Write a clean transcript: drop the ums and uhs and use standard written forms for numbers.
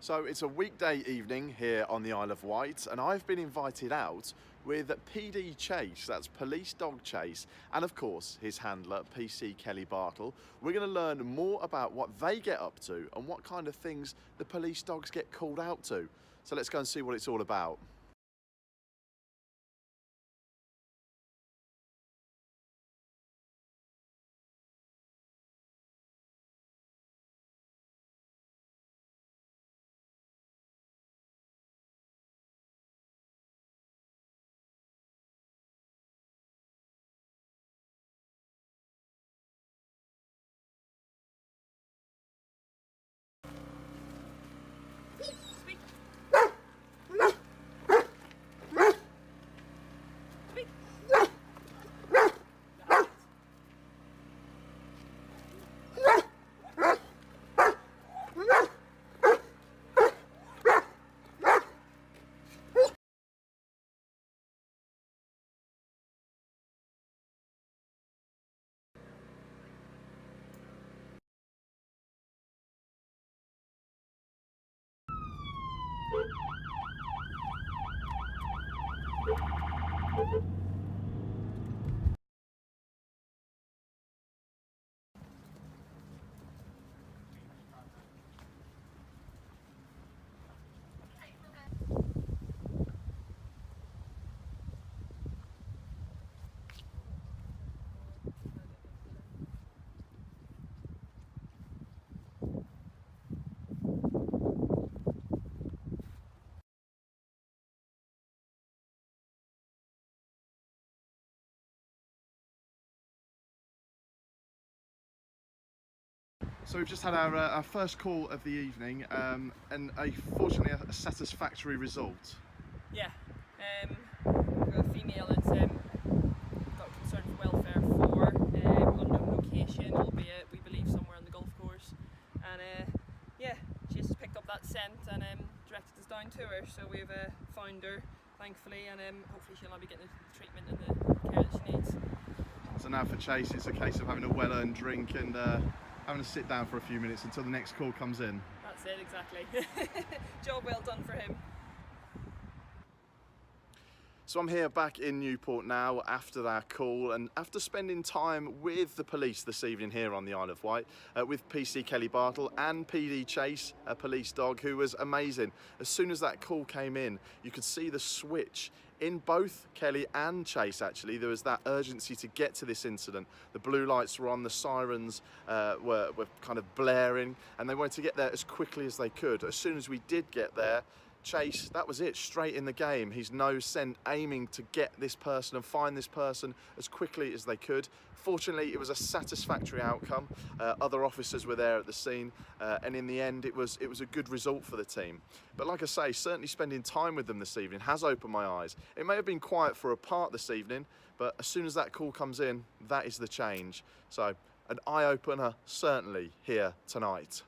So it's a weekday evening here on the Isle of Wight, and I've been invited out with PD Chase, that's Police Dog Chase, and of course his handler, PC Kelly Bartle. We're going to learn more about what they get up to and what kind of things the police dogs get called out to. So let's go and see what it's all about. So we've just had our first call of the evening, and fortunately a satisfactory result. Yeah, we've got a female that's got concern for welfare for unknown location, albeit we believe somewhere on the golf course. And yeah, she's just picked up that scent and directed us down to her. So we've found her, thankfully, and hopefully she'll now be getting the treatment and the care that she needs. So now for Chase, it's a case of having a well-earned drink and having to sit down for a few minutes until the next call comes in. That's it, exactly. Job well done for him. So I'm here back in Newport now after that call, and after spending time with the police this evening here on the Isle of Wight, with PC Kelly Bartle and PD Chase, a police dog who was amazing. As soon as that call came in, you could see the switch in both Kelly and Chase. Actually, there was that urgency to get to this incident. The blue lights were on, the sirens were kind of blaring, and they wanted to get there as quickly as they could. As soon as we did get there, Chase, that was it, straight in the game. His nose sent aiming to get this person and find this person as quickly as they could. Fortunately, it was a satisfactory outcome. Other officers were there at the scene, and in the end, it was a good result for the team. But like I say, certainly spending time with them this evening has opened my eyes. It may have been quiet for a part this evening, but as soon as that call comes in, that is the change. So, an eye-opener certainly here tonight.